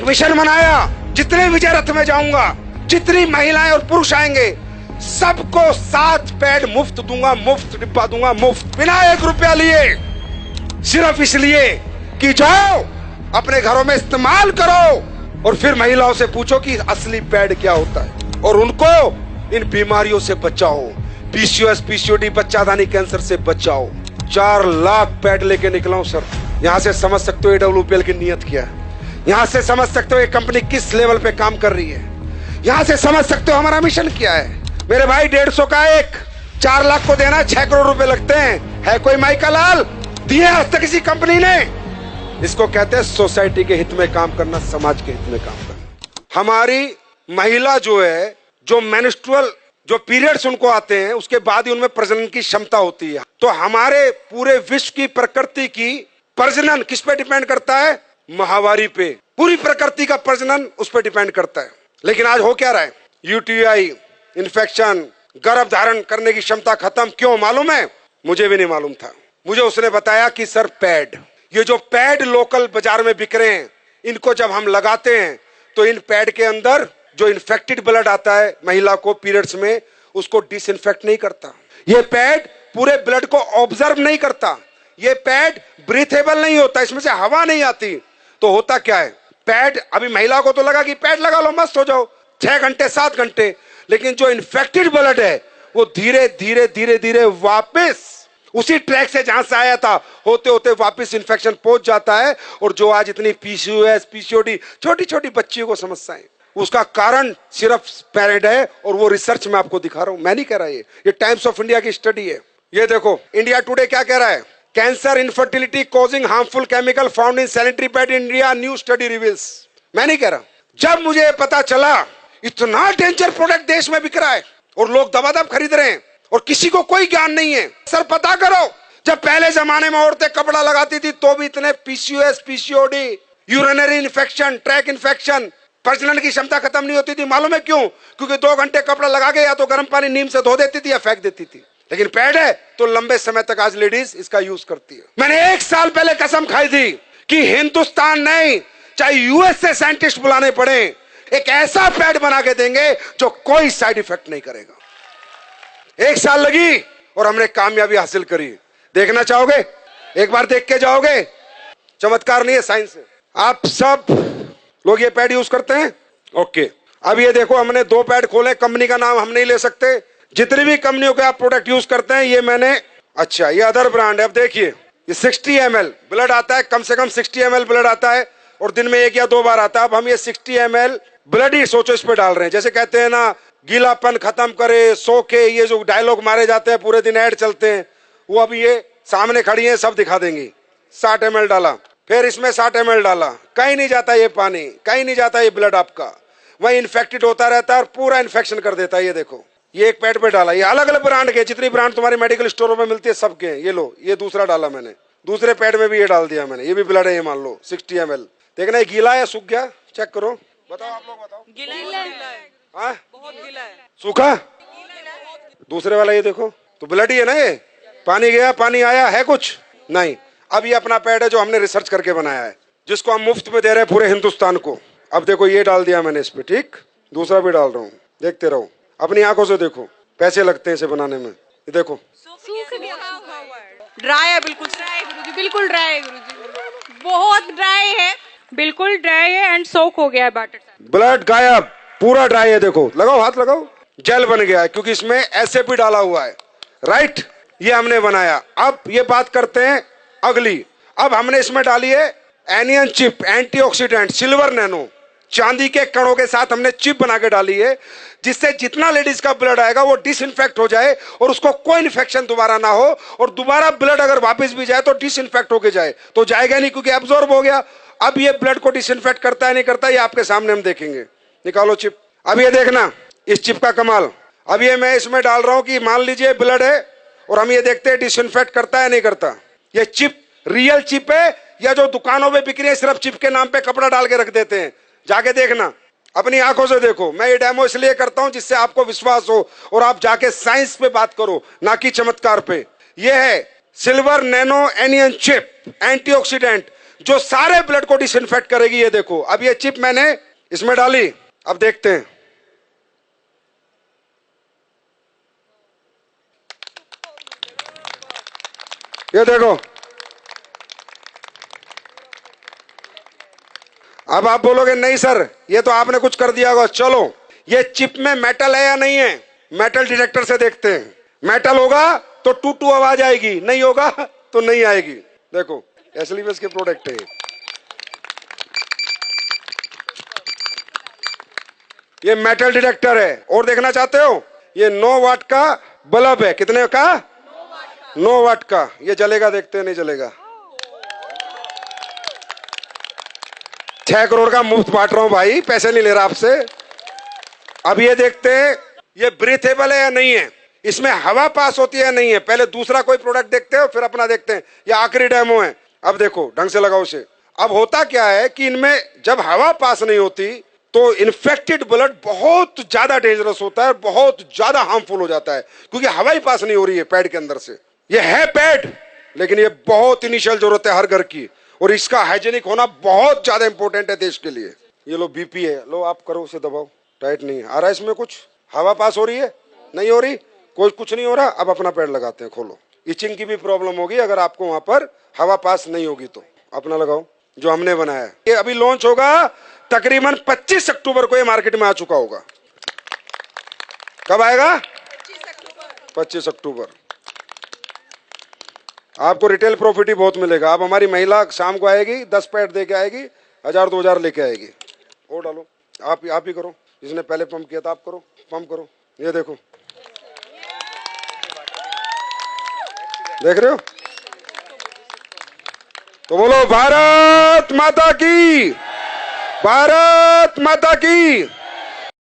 एक मिशन बनाया, जितने विजय रथ में जाऊंगा, जितनी महिलाएं और पुरुष आएंगे, सबको 7 पैड मुफ्त दूंगा, मुफ्त डिब्बा दूंगा, मुफ्त, बिना 1 रुपया लिए, सिर्फ इसलिए कि जाओ अपने घरों में इस्तेमाल करो और फिर महिलाओं से पूछो कि असली पैड क्या होता है और उनको इन बीमारियों से बचाओ, पीसीओएस, पीसीओडी, बच्चादानी कैंसर से बचाओ। 4 लाख पैड लेके निकला हूं सर। यहां से समझ सकते हो AWPL की नीयत क्या है, यहां से समझ सकते हो ये कंपनी किस लेवल पे काम कर रही है, यहां से समझ सकते हो हमारा मिशन क्या है। मेरे भाई 150 का एक, 4 लाख को देना 6 करोड़ रुपए लगते हैं। है कोई माई का लाल दिए आज तक किसी कंपनी ने? इसको कहते हैं सोसाइटी के हित में काम करना, समाज के हित में काम करना। हमारी महिला जो है, जो मेंस्ट्रुअल जो पीरियड्स उनको आते हैं, उसके बाद ही उनमें प्रजनन की क्षमता होती है। तो हमारे पूरे विश्व की प्रकृति की प्रजनन किस पे डिपेंड करता है? माहवारी पे। पूरी प्रकृति का प्रजनन उस पर डिपेंड करता है। लेकिन आज हो क्या रहा है? यूटीआई, इन्फेक्शन, गर्भ धारण करने की क्षमता खत्म। क्यों मालूम है? मुझे भी नहीं मालूम था। मुझे उसने बताया कि सर पैड, ये जो पैड लोकल बाजार में बिक रहे हैं, इनको जब हम लगाते हैं तो इन पैड के अंदर जो इन्फेक्टेड ब्लड आता है महिला को पीरियड्स में, उसको डिसइंफेक्ट नहीं करता। ये पैड पूरे ब्लड को ऑब्जर्व नहीं करता। ये पैड ब्रीथेबल नहीं होता, इसमें से हवा नहीं आती। तो होता क्या है? पैड, अभी महिला को तो लगा कि पैड लगा लो मस्त हो जाओ, 6 घंटे 7 घंटे, लेकिन जो इन्फेक्टेड ब्लड है वो धीरे धीरे धीरे धीरे वापस उसी ट्रैक से जहां से आया था होते होते वापस इन्फेक्शन पहुंच जाता है। और जो आज इतनी पीसीओएस, पीसीओडी, छोटी छोटी बच्चियों को समस्याएं, उसका कारण सिर्फ पैड है। और वो रिसर्च मैं आपको दिखा रहा हूं, मैं नहीं कह रहा, ये टाइम्स ऑफ इंडिया की स्टडी है। ये देखो इंडिया टुडे क्या कह रहा है? Cancer, infertility causing harmful chemical found in sanitary pad in India, new study reveals. मैं नहीं कह रहा। जब मुझे पता चला इतना डेंजर प्रोडक्ट देश में बिक रहा है और लोग दबादब खरीद रहे हैं और किसी को कोई ज्ञान नहीं है, सर पता करो, जब पहले जमाने में औरतें कपड़ा लगाती थी तो भी इतने PCOS, PCOD, urinary infection, track infection, प्रजनन की क्षमता खत्म नहीं होती थी। मालूम है क्यों? क्योंकि 2 घंटे कपड़ा लगा के या तो गर्म पानी नीम से धो देती थी या फेंक देती थी। लेकिन पैड है तो लंबे समय तक आज लेडीज इसका यूज करती है। मैंने 1 साल पहले कसम खाई थी कि हिंदुस्तान नहीं, चाहे यूएस से साइंटिस्ट बुलाने पड़े, एक ऐसा पैड बना के देंगे जो कोई साइड इफेक्ट नहीं करेगा। 1 साल लगी और हमने कामयाबी हासिल करी। देखना चाहोगे? एक बार देख के जाओगे। चमत्कार नहीं है, साइंस है। आप सब लोग ये पैड यूज करते हैं? ओके, अब ये देखो हमने 2 पैड खोले। कंपनी का नाम हम नहीं ले सकते। जितनी भी कंपनियों के आप प्रोडक्ट यूज करते हैं, ये मैंने, अच्छा ये अदर ब्रांड है। अब देखिए ये 60 ml ब्लड आता है, कम से कम 60 ml ब्लड आता है और दिन में 1 या 2 बार आता है। अब हम ये 60 ml ब्लड ही सोचो इस पे डाल रहे हैं। जैसे कहते हैं ना, गीलापन खत्म करे, सोखे, ये जो डायलॉग मारे जाते हैं, पूरे दिन ऐड चलते हैं, वो अभी ये सामने खड़ी है, सब दिखा देंगी। 60 ml डाला, फिर इसमें 60 ml डाला, कहीं नहीं जाता ये पानी, कहीं नहीं जाता ये ब्लड आपका, वही इन्फेक्टेड होता रहता है और पूरा इन्फेक्शन कर देता है। ये देखो ये एक पैड पे डाला, ये अलग अलग ब्रांड के, जितनी ब्रांड तुम्हारी मेडिकल स्टोरों में मिलती है सबके। ये लो, ये दूसरा डाला मैंने, दूसरे पैड में भी ये डाल दिया मैंने, ये भी ब्लड है, ये मान लो 60 ml। देखना ये गीला है, सूख गया, चेक करो, बताओ आप लोग बताओ। गीला है, हाँ बहुत गीला है। सूखा? दूसरे वाला ये देखो, तो ब्लड ही है ना ये। पानी गया, पानी आया है कुछ नहीं। अब ये अपना पैड है जो हमने रिसर्च करके बनाया है, जिसको हम मुफ्त में दे रहे हैं पूरे हिंदुस्तान को। अब देखो ये डाल दिया मैंने इस पे, ठीक, दूसरा भी डाल रहा हूँ, देखते रहो, अपनी आंखों से देखो। पैसे लगते हैं इसे बनाने में। ये देखो सूख गया, ड्राई है, बिल्कुल ड्राई है गुरुजी, बिल्कुल ड्राई है गुरुजी, बहुत ड्राई है, बिल्कुल ड्राई है एंड सोक हो गया है बैटर। ब्लड गायब, पूरा ड्राई है। देखो, लगाओ हाथ लगाओ, जेल बन गया है क्योंकि इसमें एसए भी डाला हुआ है, राइट। ये हमने बनाया। अब ये बात करते हैं अगली। अब हमने इसमें डाली है anion chip, antioxidant, silver nano, चांदी के कणों के साथ हमने चिप बना के डाली है, जिससे जितना लेडीज का ब्लड आएगा वो डिसइंफेक्ट हो जाए और उसको कोई इन्फेक्शन दोबारा ना हो, और दोबारा ब्लड अगर वापस भी जाए तो डिसइंफेक्ट होके जाए। तो जाएगा नहीं क्योंकि एब्जॉर्ब हो गया। अब ये ब्लड को डिसइंफेक्ट करता है नहीं करता, ये आपके सामने हम देखेंगे। निकालो चिप। अब ये देखना इस चिप का कमाल। अब ये मैं इसमें डाल रहा हूं कि मान लीजिए ब्लड है और हम ये देखते हैं डिसइंफेक्ट करता है नहीं करता। ये चिप रियल चिप है या जो दुकानों में बिक रही है सिर्फ चिप के नाम पे कपड़ा डाल के रख देते हैं? जाके देखना, अपनी आंखों से देखो। मैं ये डेमो इसलिए करता हूं जिससे आपको विश्वास हो और आप जाके साइंस पे बात करो, ना कि चमत्कार पे। ये है silver nano anion chip antioxidant, जो सारे ब्लड को डिसइंफेक्ट करेगी। ये देखो, अब ये चिप मैंने इसमें डाली, अब देखते हैं। ये देखो, अब आप बोलोगे नहीं सर ये तो आपने कुछ कर दिया होगा। चलो, ये चिप में मेटल है या नहीं है, मेटल डिटेक्टर से देखते हैं। मेटल होगा तो टू टू आवाज आएगी, नहीं होगा तो नहीं आएगी। देखो, एसएलवीएस के प्रोडक्ट है ये मेटल डिटेक्टर है। और देखना चाहते हो, ये 9 वाट का बल्ब है। कितने का? 9 वाट का। ये जलेगा, देखते हैं नहीं जलेगा। 6 करोड़ का मुफ्त बांट रहा हूं भाई, पैसे नहीं ले रहा आपसे। अब ये देखते हैं ये ब्रीथेबल है या नहीं है, इसमें हवा पास होती है या नहीं है। पहले दूसरा कोई प्रोडक्ट देखते हो, फिर अपना देखते हैं। ये आखिरी डेमो है। अब देखो, ढंग से लगाओ उसे। अब होता क्या है कि इनमें जब हवा पास नहीं होती तो इन्फेक्टेड ब्लड बहुत ज्यादा डेंजरस होता है, बहुत ज्यादा हार्मफुल हो जाता है, क्योंकि हवा ही पास नहीं हो रही है पैड के अंदर से। ये है पैड, लेकिन ये बहुत इनिशियल जरूरत है हर घर की, और इसका हाइजीनिक होना बहुत ज्यादा इंपॉर्टेंट है देश के लिए। ये लो बीपी है, लो आप करो, उसे दबाओ। टाइट नहीं आ रहा है इसमें, कुछ हवा पास हो रही है, नहीं हो रही, कोई कुछ नहीं हो रहा। अब अपना पैड लगाते हैं, खोलो। इचिंग की भी प्रॉब्लम होगी अगर आपको वहां पर हवा पास नहीं होगी तो। अपना लगाओ जो हमने बनाया है। ये अभी लॉन्च होगा तकरीबन 25 अक्टूबर को, ये मार्केट में आ चुका होगा। कब आएगा? 25 अक्टूबर। आपको रिटेल प्रॉफिट ही बहुत मिलेगा। अब हमारी महिला शाम को आएगी, 10 पैड दे के आएगी, 1000-2000 लेके आएगी। और डालो, आप ही करो, जिसने पहले पंप किया था आप करो, पंप करो। ये देखो, देख रहे हो? तो बोलो भारत माता की, भारत माता की।